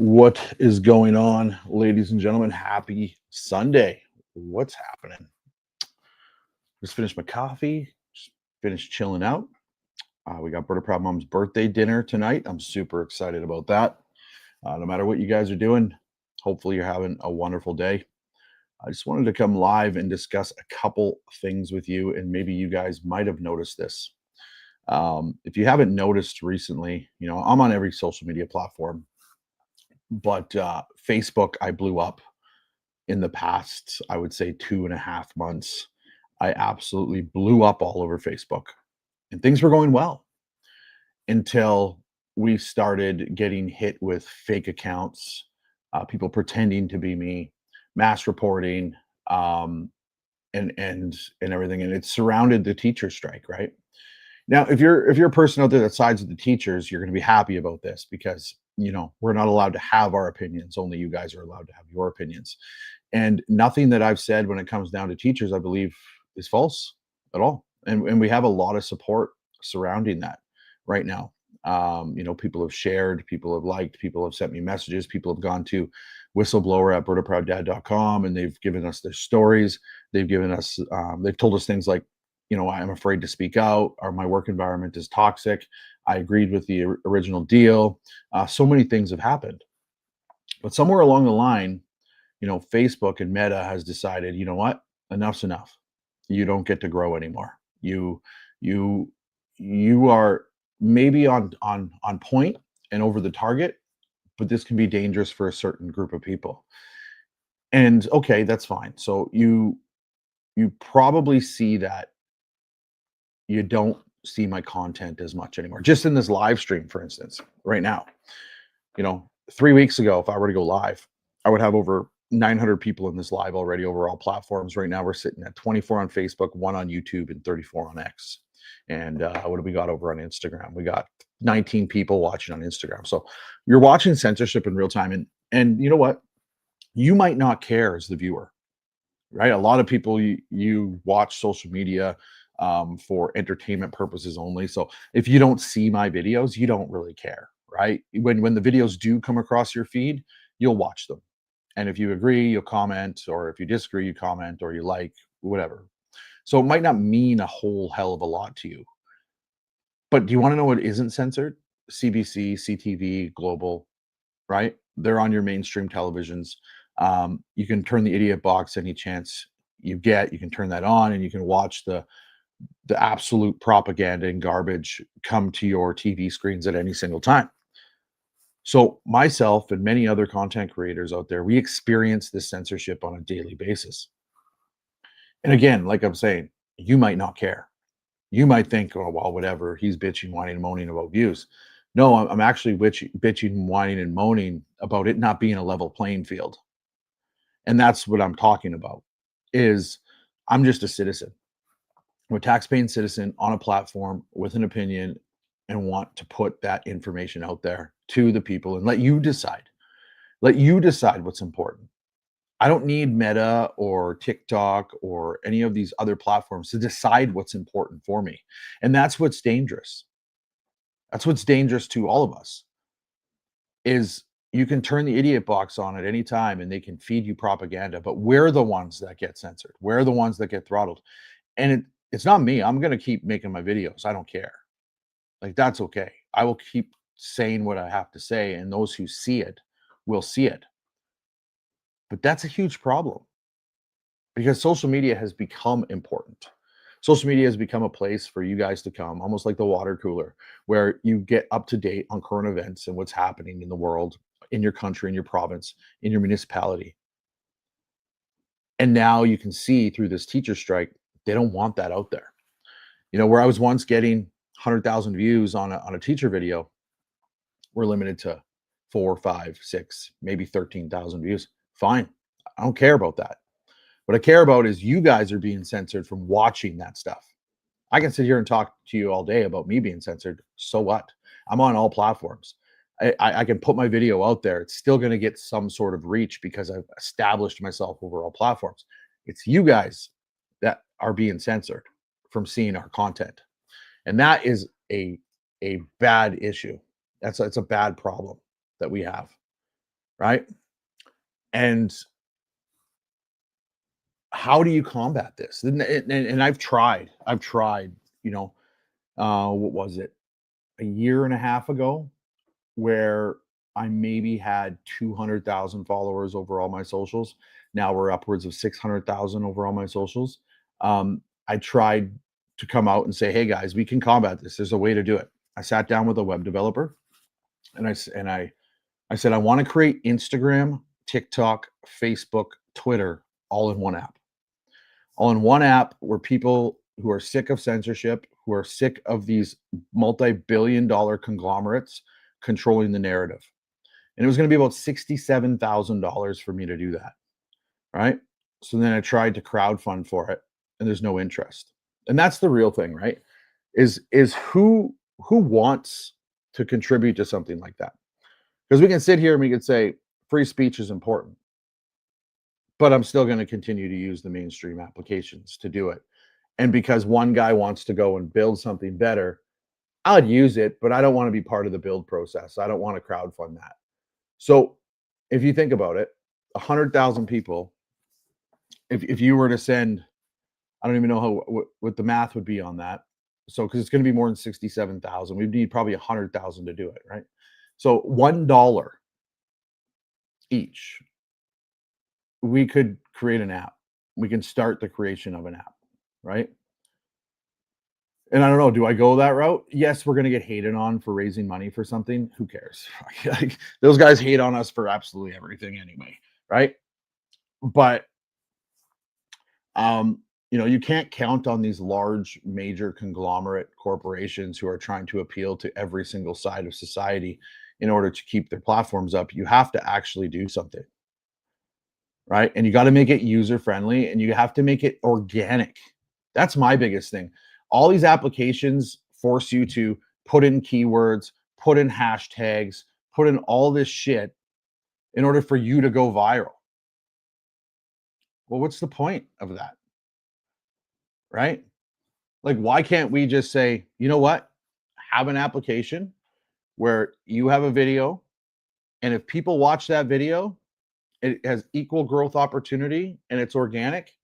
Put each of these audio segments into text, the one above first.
What is going on, ladies and gentlemen? Happy Sunday. What's happening? Just finished my coffee, just finished chilling out. We got Brother Proud Mom's birthday dinner tonight. I'm super excited about that. No matter what you guys are doing, hopefully you're having a wonderful day. I just wanted to come live and discuss a couple things with you, and maybe you guys might have noticed this. If you haven't noticed recently, I'm on every social media platform, but Facebook, I blew up in the past, I would say 2.5 months. I absolutely blew up all over Facebook and things were going well until we started getting hit with fake accounts, people pretending to be me, mass reporting, um, and everything. And it surrounded the teacher strike, right? Now, if you're a person out there that sides with the teachers, you're going to be happy about this because we're not allowed to have our opinions. Only you guys are allowed to have your opinions. And nothing that I've said when it comes down to teachers, I believe, is false at all. And we have a lot of support surrounding that right now. People have shared, people have liked, people have sent me messages, people have gone to whistleblower at BrodaProudDad.com and they've given us their stories. They've told us things like, I'm afraid to speak out, or my work environment is toxic. I agreed with the original deal. So many things have happened. But somewhere along the line, Facebook and Meta has decided, you know what? Enough's enough. You don't get to grow anymore. You you are maybe on point and over the target, but this can be dangerous for a certain group of people. And okay, that's fine. So you probably see that you don't see my content as much anymore. Just in this live stream, for instance, right now, 3 weeks ago, if I were to go live, I would have over 900 people in this live already over all platforms. Right now, we're sitting at 24 on Facebook, one on YouTube, and 34 on X. And what do we got over on Instagram? We got 19 people watching on Instagram. So you're watching censorship in real time. And you know what? You might not care as the viewer, right? A lot of people, you watch social media for entertainment purposes only. So if you don't see my videos, you don't really care, right? When the videos do come across your feed, you'll watch them. And if you agree, you'll comment, or if you disagree, you comment, or you like, whatever. So it might not mean a whole hell of a lot to you. But do you want to know what isn't censored? CBC, CTV, Global, right? They're on your mainstream televisions. You can turn the idiot box any chance you get. You can turn that on, and you can watch the absolute propaganda and garbage come to your TV screens at any single time. So myself and many other content creators out there, we experience this censorship on a daily basis. And again, like I'm saying, you might not care. You might think, oh, well, whatever, he's bitching, whining, and moaning about views. No, I'm actually bitching, whining, and moaning about it not being a level playing field. And that's what I'm talking about is I'm just a citizen. I'm a tax-paying citizen on a platform with an opinion and want to put that information out there to the people and let you decide. Let you decide what's important. I don't need Meta or TikTok or any of these other platforms to decide what's important for me. And that's what's dangerous. That's what's dangerous to all of us is you can turn the idiot box on at any time and they can feed you propaganda, but we're the ones that get censored. We're the ones that get throttled. And it's not me. I'm going to keep making my videos. I don't care. Like that's okay. I will keep saying what I have to say and those who see it will see it. But that's a huge problem because social media has become important. Social media has become a place for you guys to come, almost like the water cooler, where you get up to date on current events and what's happening in the world, in your country, in your province, in your municipality. And now you can see through this teacher strike, they don't want that out there. Where I was once getting 100,000 views on a teacher video, we're limited to 4, 5, 6, maybe 13,000 views. Fine. I don't care about that. What I care about is you guys are being censored from watching that stuff. I can sit here and talk to you all day about me being censored. So what? I'm on all platforms. I can put my video out there. It's still going to get some sort of reach because I've established myself over all platforms. It's you guys that are being censored from seeing our content. And that is a bad issue. It's a bad problem that we have. right? And how do you combat this? And I've tried, you know, what was it? A year and a half ago where I maybe had 200,000 followers over all my socials. Now we're upwards of 600,000 over all my socials. I tried to come out and say, "Hey guys, we can combat this. There's a way to do it." I sat down with a web developer and I said, "I want to create Instagram, TikTok, Facebook, Twitter all in one app. All in one app where people who are sick of censorship, who are sick of these multi-billion dollar conglomerates controlling the narrative." And it was going to be about $67,000 for me to do that. Right. So then I tried to crowdfund for it and there's no interest. And that's the real thing, right? Is who wants to contribute to something like that? Because we can sit here and we could say free speech is important, but I'm still going to continue to use the mainstream applications to do it. And because one guy wants to go and build something better, I'd use it, but I don't want to be part of the build process. I don't want to crowdfund that. So if you think about it, 100,000 people, if you were to send, I don't even know what the math would be on that. So because it's going to be more than 67,000, we'd need probably 100,000 to do it, right? So $1 each, we could create an app. We can start the creation of an app, right? And I don't know, do I go that route? Yes, we're going to get hated on for raising money for something. Who cares? Like, those guys hate on us for absolutely everything anyway, right? But you can't count on these large major conglomerate corporations who are trying to appeal to every single side of society in order to keep their platforms up. You have to actually do something, right? And you got to make it user friendly and you have to make it organic. That's my biggest thing. All these applications force you to put in keywords, put in hashtags, put in all this shit in order for you to go viral. Well, what's the point of that? Right? Like, why can't we just say, you know what? Have an application where you have a video, and if people watch that video, it has equal growth opportunity and it's organic.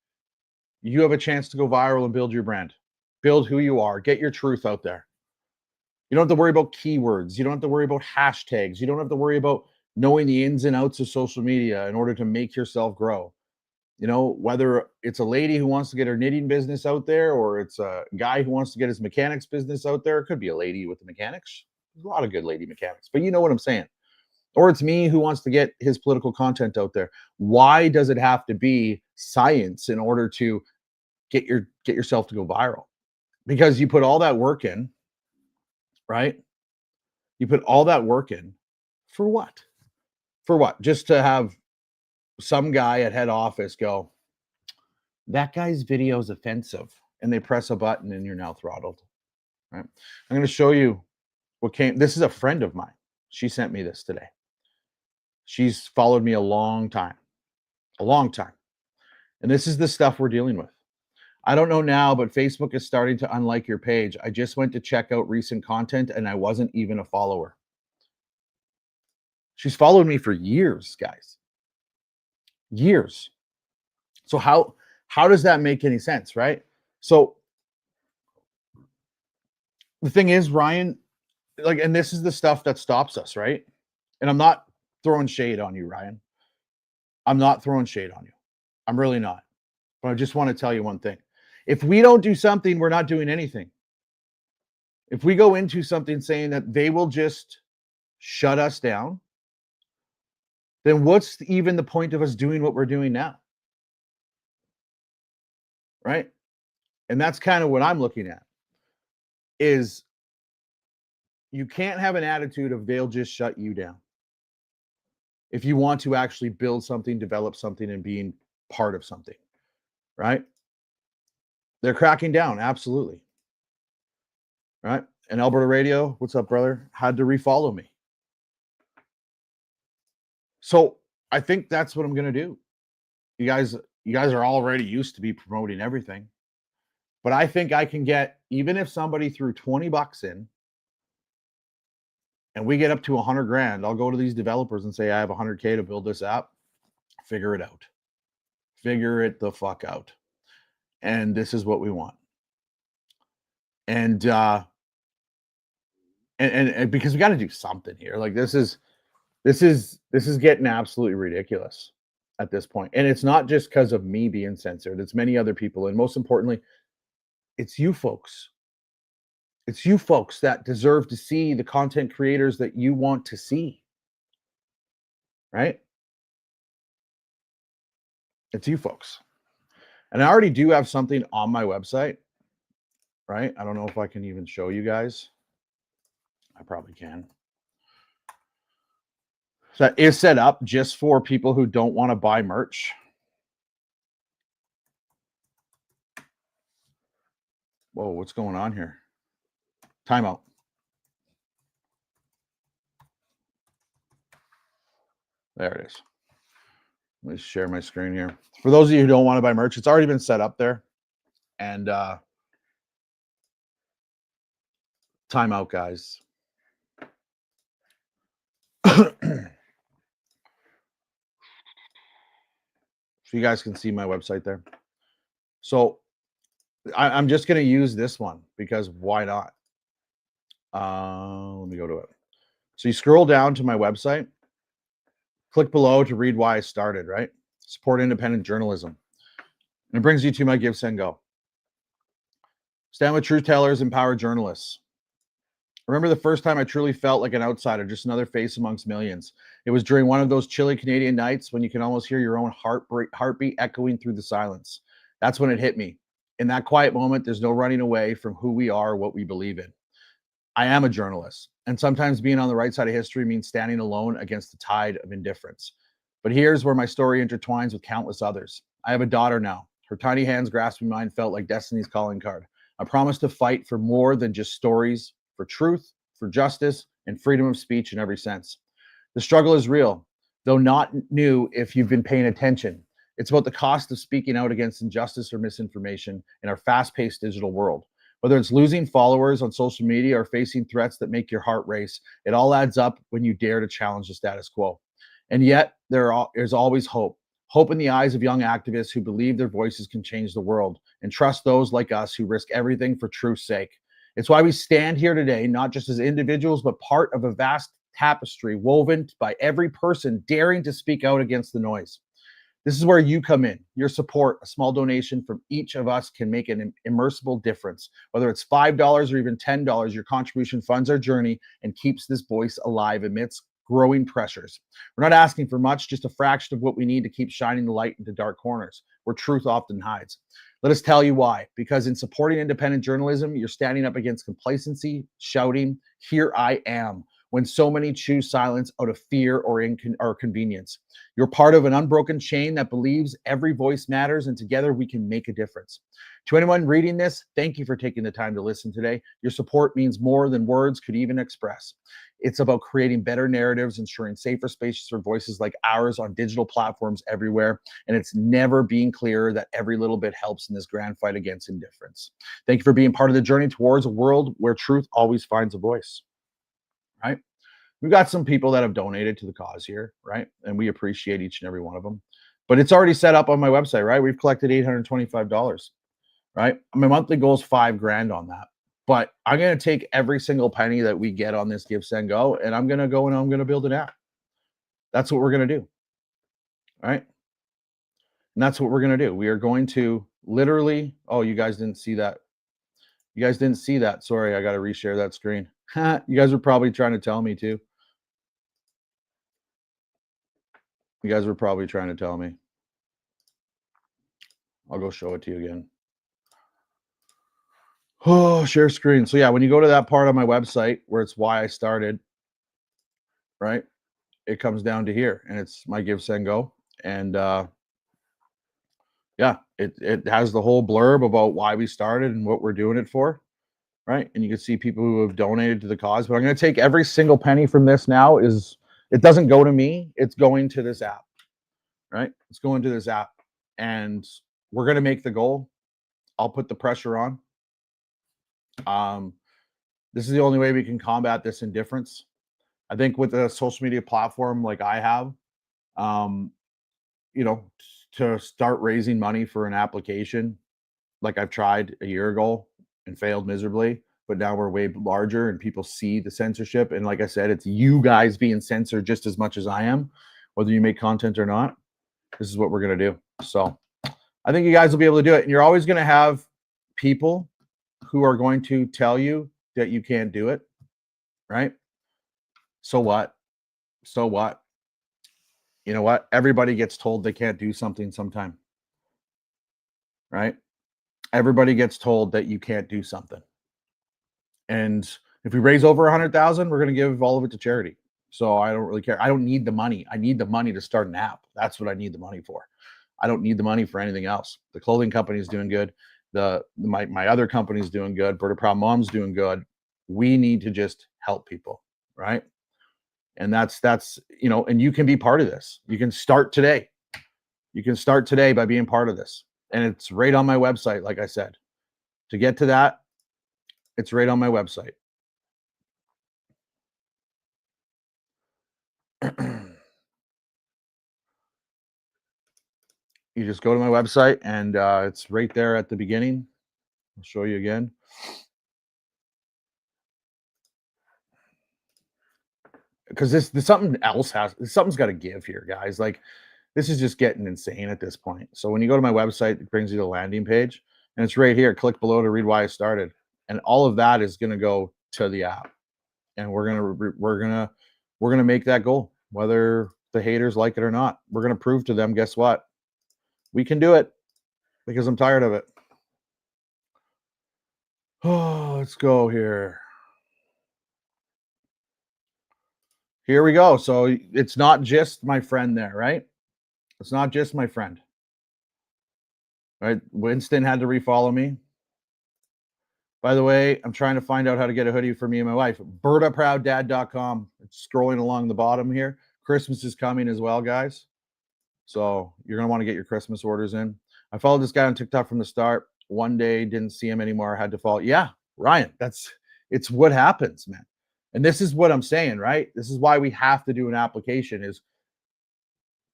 You have a chance to go viral and build your brand, build who you are, get your truth out there. You don't have to worry about keywords. You don't have to worry about hashtags. You don't have to worry about knowing the ins and outs of social media in order to make yourself grow. Whether it's a lady who wants to get her knitting business out there or it's a guy who wants to get his mechanics business out there. It could be a lady with the mechanics. There's a lot of good lady mechanics, but you know what I'm saying. Or it's me who wants to get his political content out there. Why does it have to be science in order to get yourself to go viral? Because you put all that work in, right? You put all that work in for what? For what? Just to have some guy at head office go, that guy's video is offensive, and they press a button and you're now throttled. Right? I'm going to show you what came. This is a friend of mine. She sent me this today. She's followed me a long time, and this is the stuff we're dealing with. I don't know now, but Facebook is starting to unlike your page. I just went to check out recent content and I wasn't even a follower. She's followed me for years, guys. Years. So how does that make any sense, right? So the thing is, Ryan, like, and this is the stuff that stops us, right? And I'm not throwing shade on you, Ryan. I'm not throwing shade on you. I'm really not. But I just want to tell you one thing. If we don't do something, we're not doing anything. If we go into something saying that they will just shut us down, then what's even the point of us doing what we're doing now? Right? And that's kind of what I'm looking at is you can't have an attitude of they'll just shut you down. If you want to actually build something, develop something, and being part of something, right? They're cracking down, absolutely. Right? And Alberta Radio, what's up, brother? Had to refollow me. So I think that's what I'm gonna do. You guys are already used to be promoting everything. But I think I can get, even if somebody threw $20 in and we get up to 100 grand, I'll go to these developers and say, I have 100K to build this app. Figure it out. Figure it the fuck out. And this is what we want. And because we got to do something here. Like this is getting absolutely ridiculous at this point. And it's not just because of me being censored. It's many other people. And most importantly, it's you folks. It's you folks that deserve to see the content creators that you want to see. Right? It's you folks. And I already do have something on my website. Right? I don't know if I can even show you guys. I probably can. So that is set up just for people who don't want to buy merch. Whoa, what's going on here? Timeout. There it is. Let me share my screen here. For those of you who don't want to buy merch, it's already been set up there. And timeout, guys. So you guys can see my website there. So I'm just going to use this one because why not? Let me go to it. So you scroll down to my website. Click below to read why I started, right? Support independent journalism. And it brings you to my Give, Send, Go. Stand with truth tellers, empower journalists. Remember the first time I truly felt like an outsider, just another face amongst millions. It was during one of those chilly Canadian nights when you can almost hear your own heartbeat echoing through the silence. That's when it hit me. In that quiet moment, there's no running away from who we are, what we believe in. I am a journalist, and sometimes being on the right side of history means standing alone against the tide of indifference. But here's where my story intertwines with countless others. I have a daughter now. Her tiny hands grasping mine felt like destiny's calling card. I promised to fight for more than just stories, for truth, for justice, and freedom of speech in every sense. The struggle is real, though not new if you've been paying attention. It's about the cost of speaking out against injustice or misinformation in our fast-paced digital world. Whether it's losing followers on social media or facing threats that make your heart race, it all adds up when you dare to challenge the status quo. And yet, there's always hope. Hope in the eyes of young activists who believe their voices can change the world, and trust those like us who risk everything for truth's sake. It's why we stand here today, not just as individuals, but part of a vast tapestry woven by every person daring to speak out against the noise. This is where you come in. Your support, a small donation from each of us can make an immersible difference. Whether it's $5 or even $10, your contribution funds our journey and keeps this voice alive amidst growing pressures. We're not asking for much, just a fraction of what we need to keep shining the light into dark corners where truth often hides. Let us tell you why. Because in supporting independent journalism, you're standing up against complacency, shouting, "Here I am," when so many choose silence out of fear or convenience. You're part of an unbroken chain that believes every voice matters, and together we can make a difference. To anyone reading this, thank you for taking the time to listen today. Your support means more than words could even express. It's about creating better narratives, ensuring safer spaces for voices like ours on digital platforms everywhere. And it's never been clearer that every little bit helps in this grand fight against indifference. Thank you for being part of the journey towards a world where truth always finds a voice. Right? We've got some people that have donated to the cause here, right? And we appreciate each and every one of them. But it's already set up on my website, right? We've collected $825, right? My monthly goal is $5,000 on that. But I'm going to take every single penny that we get on this Give, Send, Go, and I'm going to go and I'm going to build an app. That's what we're going to do, right? And that's what we're going to do. We are going to literally, oh, you guys didn't see that. You guys didn't see that. Sorry, I got to reshare that screen. You guys were probably trying to tell me too. You guys were probably trying to tell me. I'll go show it to you again. Oh, share screen. So yeah, when you go to that part on my website where it's why I started, right? It comes down to here and it's my Give, Send, Go. And yeah, it has the whole blurb about why we started and what we're doing it for, right? And you can see people who have donated to the cause. But I'm going to take every single penny from this now. It doesn't go to me. It's going to this app, right? It's going to this app. And we're going to make the goal. I'll put the pressure on. This is the only way we can combat this indifference. I think with a social media platform like I have, um, you know, to start raising money for an application, like I've tried a year ago and failed miserably, but now we're way larger and people see the censorship. And like I said, it's you guys being censored just as much as I am, whether you make content or not. This is what we're going to do. So I think you guys will be able to do it. And you're always going to have people who are going to tell you that you can't do it, right? So what? So what? You know what? Everybody gets told they can't do something sometime, right? Everybody gets told that you can't do something. And if we raise over 100,000, we're going to give all of it to charity. So I don't really care. I don't need the money. I need the money to start an app. That's what I need the money for. I don't need the money for anything else. The clothing company is doing good. My other company is doing good. Bird of Proud Mom's doing good. We need to just help people, right? And that's and you can be part of this. You can start today. You can start today by being part of this. And it's right on my website, like I said. To get to that, it's right on my website. You just go to my website and it's right there at the beginning. I'll show you again. Because this something else something's got to give here, guys. Like this is just getting insane at this point. So when you go to my website, it brings you to the landing page, and it's right here. Click below to read why I started, and all of that is going to go to the app, and we're gonna make that goal, whether the haters like it or not. We're gonna prove to them, guess what? We can do it because I'm tired of it. Oh, let's go here. Here we go. So it's not just my friend there, right? It's not just my friend. Right? Winston had to refollow me. By the way, I'm trying to find out how to get a hoodie for me and my wife. BirdaProudDad.com. It's scrolling along the bottom here. Christmas is coming as well, guys. So you're gonna want to get your Christmas orders in. I followed this guy on TikTok from the start. One day, didn't see him anymore. I had to follow. Yeah, Ryan, it's what happens, man. And this is what I'm saying, right? This is why we have to do an application, is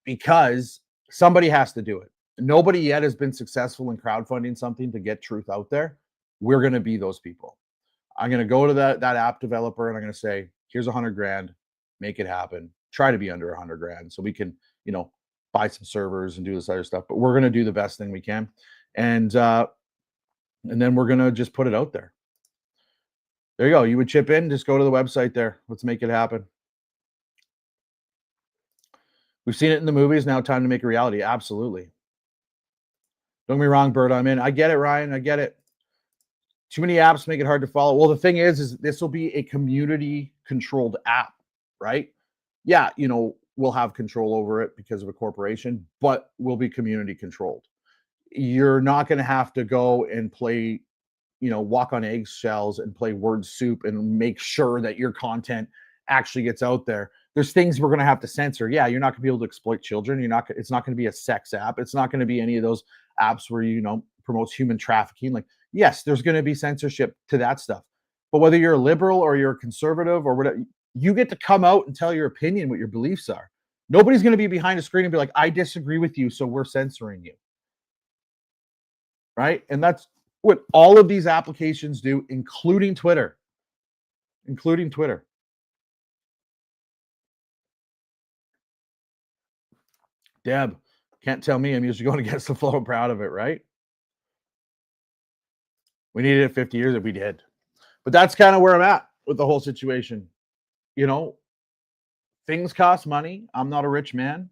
because somebody has to do it. Nobody yet has been successful in crowdfunding something to get truth out there. We're going to be those people. I'm going to go to that app developer and I'm going to say, here's 100 grand, make it happen. Try to be under 100 grand so we can, buy some servers and do this other stuff. But we're going to do the best thing we can, and then we're going to just put it out there. There you go. You would chip in. Just go to the website there. Let's make it happen. We've seen it in the movies. Now time to make a reality. Absolutely. Don't get me wrong, Bird. I'm in. I get it, Ryan. I get it. Too many apps make it hard to follow. Well, the thing is this will be a community-controlled app, right? Yeah, we'll have control over it because of a corporation, but we'll be community-controlled. You're not going to have to go and play, walk on eggshells and play word soup and make sure that your content actually gets out there. There's things we're going to have to censor. Yeah, you're not going to be able to exploit children. It's not going to be a sex app. It's not going to be any of those apps where promotes human trafficking. Like, yes, there's going to be censorship to that stuff. But whether you're a liberal or you're a conservative or whatever, you get to come out and tell your opinion, what your beliefs are. Nobody's going to be behind a screen and be like, I disagree with you, so we're censoring you. Right? And that's what all of these applications do, including Twitter. Deb, can't tell me I'm usually going against the flow. I'm proud of it, right? We needed it 50 years if we did. But that's kind of where I'm at with the whole situation. Things cost money. I'm not a rich man.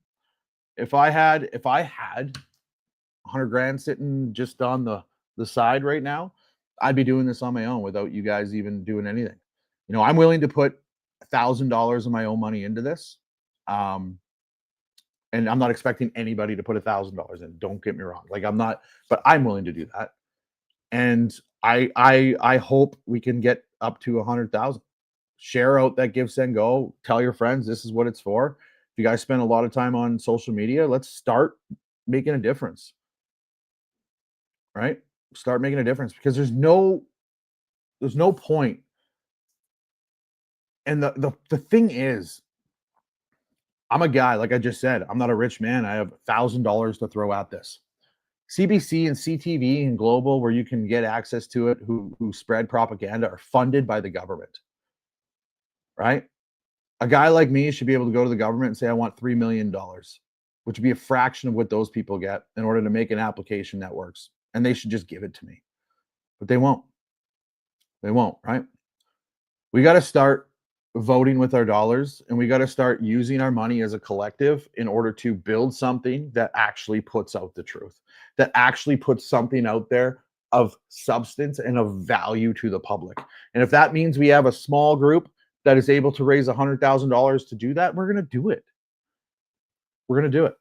If I had 100 grand sitting just on the side right now, I'd be doing this on my own without you guys even doing anything. I'm willing to put $1,000 of my own money into this. And I'm not expecting anybody to put $1,000 in. Don't get me wrong. Like I'm not, but I'm willing to do that. And I hope we can get up to 100,000. Share out that Give Send Go. Tell your friends this is what it's for. If you guys spend a lot of time on social media, let's start making a difference. Right? Start making a difference, because there's no point And the thing is, I'm a guy, like I just said, I'm not a rich man. I have $1,000 to throw at this. CBC and CTV and Global, where you can get access to it, who spread propaganda, are funded by the government, right? A guy like me should be able to go to the government and say, I want $3 million, which would be a fraction of what those people get in order to make an application that works. And they should just give it to me. But they won't. They won't, right? We got to start voting with our dollars, and we got to start using our money as a collective in order to build something that actually puts out the truth, that actually puts something out there of substance and of value to the public. And if that means we have a small group that is able to raise $100,000 to do that, we're going to do it. We're going to do it.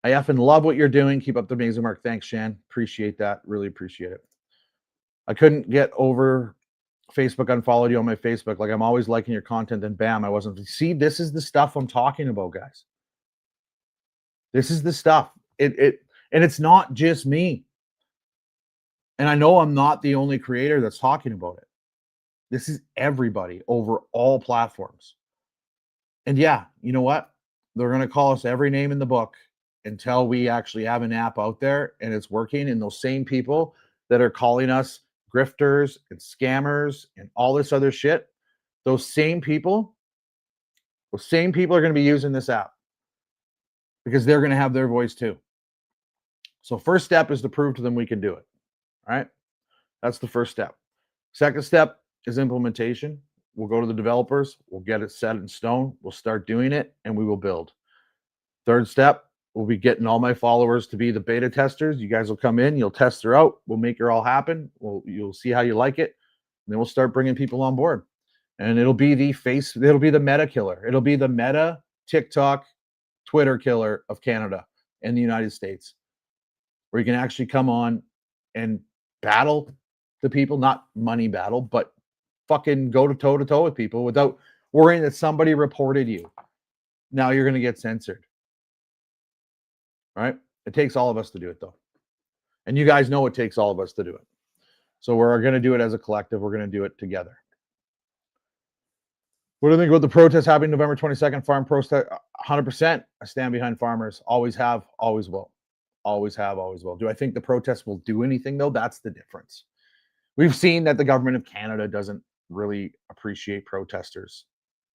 I effing love what you're doing. Keep up the amazing work. Thanks, Shan. Appreciate that. Really appreciate it. I couldn't get over Facebook unfollowed you on my Facebook. Like, I'm always liking your content, and bam, I wasn't. See, this is the stuff I'm talking about, guys. This is the stuff. And it's not just me. And I know I'm not the only creator that's talking about it. This is everybody over all platforms. And yeah, you know what? They're going to call us every name in the book until we actually have an app out there and it's working. And those same people that are calling us grifters and scammers and all this other shit, those same people are going to be using this app because they're going to have their voice too. So first step is to prove to them we can do it. All right. That's the first step. Second step is implementation. We'll go to the developers. We'll get it set in stone. We'll start doing it and we will build. Third step, we'll be getting all my followers to be the beta testers. You guys will come in, you'll test her out. We'll make it all happen. You'll see how you like it. And then we'll start bringing people on board. And it'll be it'll be the meta killer. It'll be the meta TikTok, Twitter killer of Canada and the United States, where you can actually come on and battle the people, not money battle, but fucking go to toe with people without worrying that somebody reported you. Now you're going to get censored. Right? It takes all of us to do it, though. And you guys know it takes all of us to do it. So we're going to do it as a collective. We're going to do it together. What do you think about the protest happening November 22nd? Farm protest, 100%. I stand behind farmers. Always have, always will. Always have, always will. Do I think the protest will do anything, though? That's the difference. We've seen that the government of Canada doesn't really appreciate protesters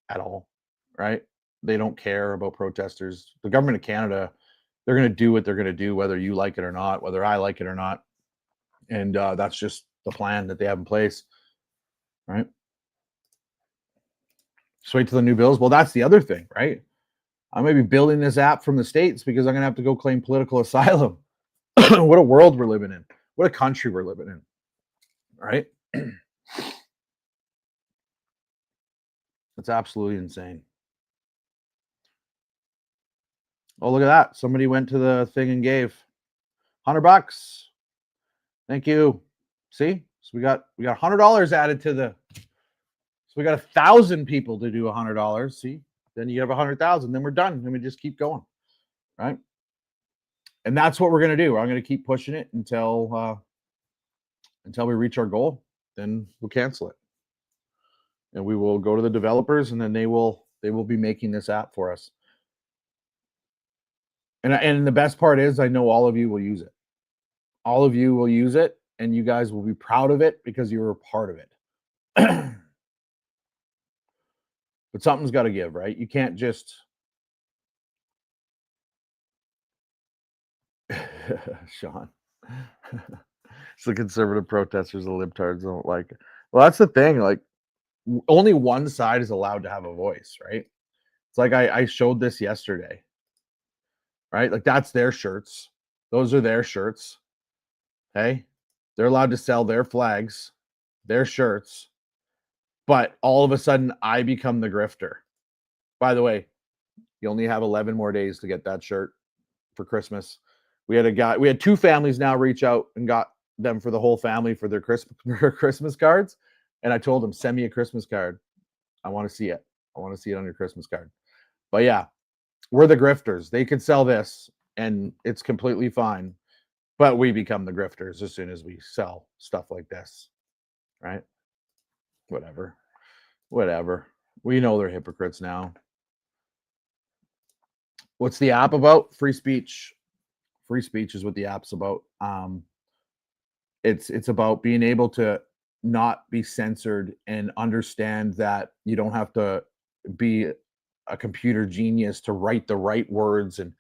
at all, right? They don't care about protesters. The government of Canada, they're going to do what they're going to do, whether you like it or not, whether I like it or not. And that's just the plan that they have in place, right? Just wait till the new bills. Well, that's the other thing, right? I may be building this app from the States because I'm going to have to go claim political asylum. What a world we're living in. What a country we're living in, right? It's absolutely insane. Oh, look at that. Somebody went to the thing and gave $100. Thank you. See? So we got $100 added to the. So we got 1,000 people to do $100. See? Then you have 100,000. Then we're done. Then we just keep going, right? And that's what we're gonna do. I'm gonna keep pushing it until we reach our goal. Then we'll cancel it, and we will go to the developers, and then they will be making this app for us. And the best part is, I know all of you will use it. All of you will use it, and you guys will be proud of it because you were a part of it. But something's got to give, right? You can't just. Sean. It's the conservative protesters, the libtards don't like it. Well, that's the thing. Like, only one side is allowed to have a voice, right? It's like I showed this yesterday, right? Like, that's their shirts. Those are their shirts. Okay? They're allowed to sell their flags, their shirts. But all of a sudden, I become the grifter. By the way, you only have 11 more days to get that shirt for Christmas. We had two families now reach out and got them for the whole family for their Christmas cards. And I told them, send me a Christmas card. I want to see it. I want to see it on your Christmas card. But yeah, we're the grifters. They could sell this and it's completely fine. But we become the grifters as soon as we sell stuff like this, right? Whatever. We know they're hypocrites now. What's the app about? Free speech. Free speech is what the app's about. It's about being able to not be censored and understand that you don't have to be a computer genius to write the right words and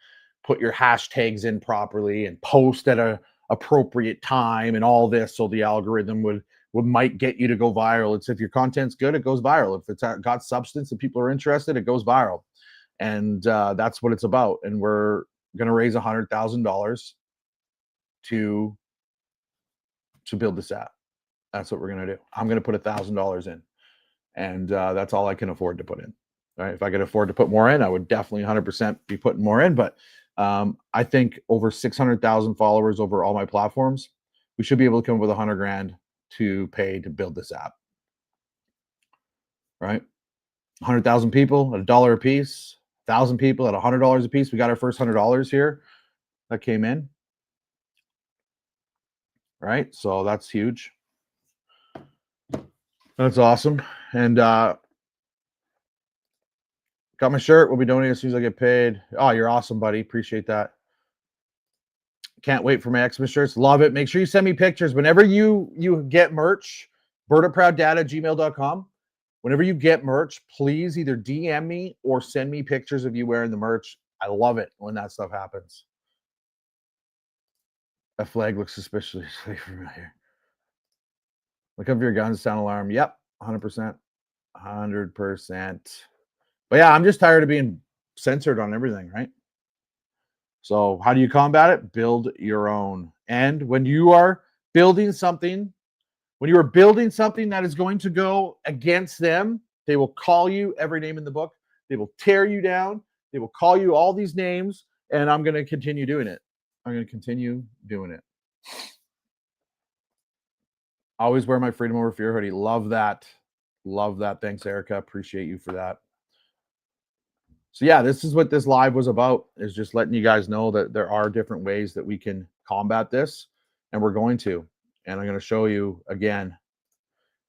put your hashtags in properly and post at a appropriate time and all this, so the algorithm would might get you to go viral. It's if your content's good, it goes viral. If it's got substance and people are interested, it goes viral. And that's what it's about. And we're going to raise $100,000 to build this app. That's what we're going to do. I'm going to put $1,000 in, and that's all I can afford to put in. All right. If I could afford to put more in, I would definitely 100% be putting more in. But I think over 600,000 followers over all my platforms, we should be able to come up with $100,000 to pay to build this app. Right? 100,000 people at $1 a piece, 1,000 people at $100 a piece. We got our first $100 here that came in. Right? So that's huge. That's awesome. And got my shirt. We'll be donating as soon as I get paid. Oh, you're awesome, buddy. Appreciate that. Can't wait for my Xmas shirts. Love it. Make sure you send me pictures. Whenever you get merch, bertaprowddad@gmail.com. Whenever you get merch, please either DM me or send me pictures of you wearing the merch. I love it when that stuff happens. That flag looks suspiciously familiar. Look up your gun sound alarm. Yep, 100%. 100%. But yeah, I'm just tired of being censored on everything, right? So how do you combat it? Build your own. And when you are building something, that is going to go against them, they will call you every name in the book. They will tear you down. They will call you all these names, and I'm going to continue doing it. Always wear my Freedom Over Fear hoodie. Love that. Thanks, Erica. Appreciate you for that. So yeah, this is what this live was about, is just letting you guys know that there are different ways that we can combat this, and we're going to. And I'm going to show you again.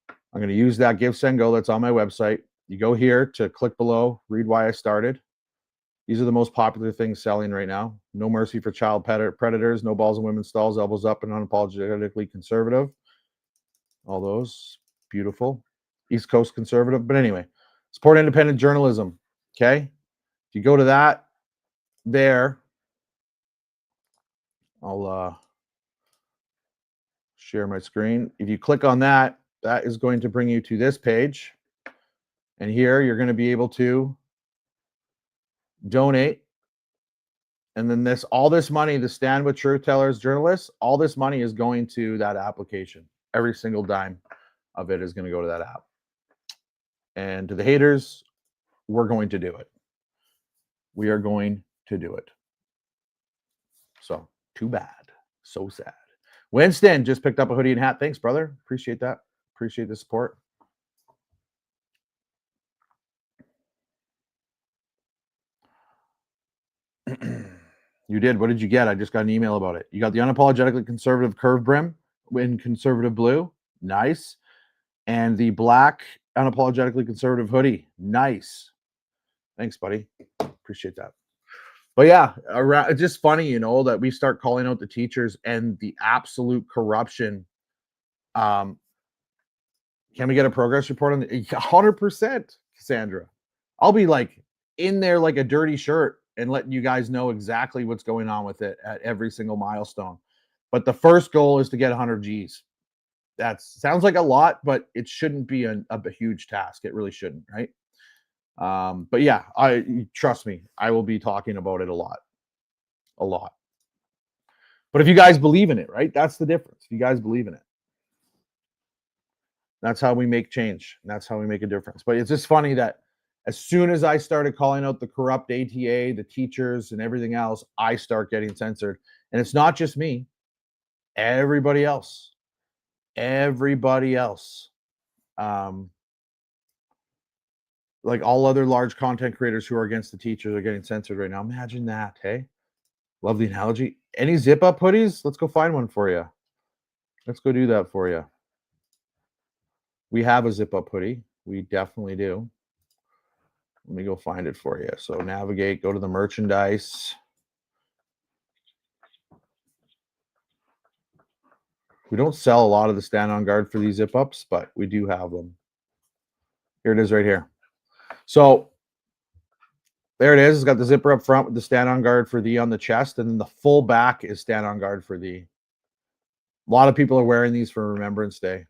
I'm going to use that Give, Send, Go that's on my website. You go here to click below, read why I started. These are the most popular things selling right now. No mercy for child predators, no balls in women's stalls, elbows up, and unapologetically conservative. All those, beautiful. East Coast conservative. But anyway, support independent journalism, okay? If you go to that there, I'll share my screen. If you click on that, that is going to bring you to this page. And here you're going to be able to donate. And then all this money, the Stand with Truth Tellers journalists, all this money is going to that application. Every single dime of it is going to go to that app. And to the haters, we're going to do it. We are going to do it. So, too bad. So sad. Winston just picked up a hoodie and hat. Thanks, brother. Appreciate that. Appreciate the support. You did. What did you get? I just got an email about it. You got the unapologetically conservative curve brim in conservative blue. Nice. And the black unapologetically conservative hoodie. Nice. Thanks, buddy. Appreciate that. But yeah, it's just funny, that we start calling out the teachers and the absolute corruption. Can we get a progress report on the 100%, Cassandra? I'll be like in there like a dirty shirt and letting you guys know exactly what's going on with it at every single milestone. But the first goal is to get 100 Gs. That sounds like a lot, but it shouldn't be a huge task. It really shouldn't, right? But yeah, trust me, I will be talking about it a lot. But if you guys believe in it, right? That's the difference. If you guys believe in it, that's how we make change. That's how we make a difference. But it's just funny that as soon as I started calling out the corrupt ATA, the teachers, and everything else, I start getting censored. And it's not just me. Everybody else. Like all other large content creators who are against the teachers are getting censored right now. Imagine that, hey? Love the analogy. Any zip-up hoodies? Let's go find one for you. Let's go do that for you. We have a zip up hoodie. We definitely do. Let me go find it for you. So navigate, go to the merchandise. We don't sell a lot of the stand on guard for these zip ups, but we do have them. Here it is right here. So there it is. It's got the zipper up front with the stand on guard for the on the chest, and then the full back is stand on guard for the. A lot of people are wearing these for Remembrance Day.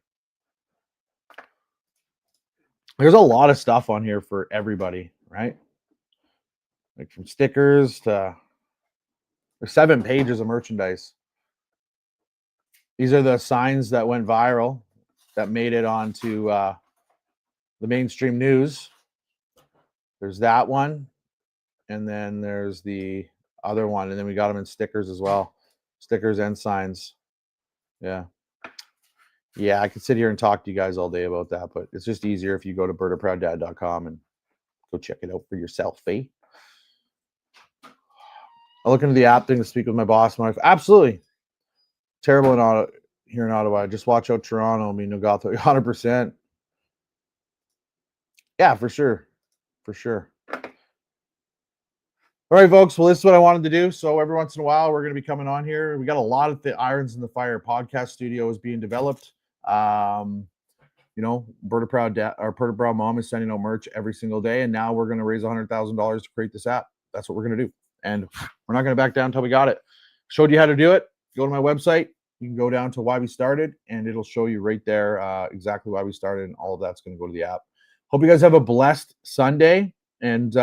There's a lot of stuff on here for everybody, right? Like from stickers to there's 7 pages of merchandise. These are the signs that went viral that made it onto the mainstream news. There's that one, and then there's the other one, and then we got them in stickers as well, stickers and signs. Yeah, I could sit here and talk to you guys all day about that, but it's just easier if you go to birdaprowddad.com and go check it out for yourself. I'll look into the app thing to speak with my boss. My wife, absolutely terrible in here in Ottawa. Just watch out Toronto. I mean, Nogotho, 100%. Yeah, for sure. All right, folks. Well, this is what I wanted to do. So every once in a while, we're going to be coming on here. We got a lot of the irons in the fire. Podcast studio is being developed. You know, Bird Proud Mom is sending out merch every single day, and now we're going to raise $100,000 to create this app. That's what we're going to do, and we're not going to back down until we got it. Showed you how to do it. Go to my website. You can go down to why we started, and it'll show you right there exactly why we started, and all of that's going to go to the app. Hope you guys have a blessed Sunday, and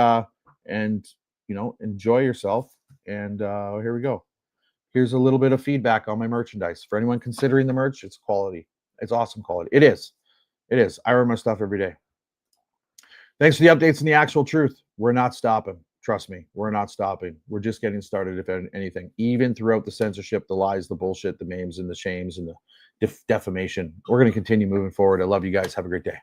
you know, enjoy yourself. And here we go. Here's a little bit of feedback on my merchandise. For anyone considering the merch, it's quality. It's awesome quality. It is. I wear my stuff every day. Thanks for the updates and the actual truth. We're not stopping. Trust me, we're not stopping. We're just getting started, if anything. Even throughout the censorship, the lies, the bullshit, the memes, and the shames, and the defamation, we're going to continue moving forward. I love you guys. Have a great day.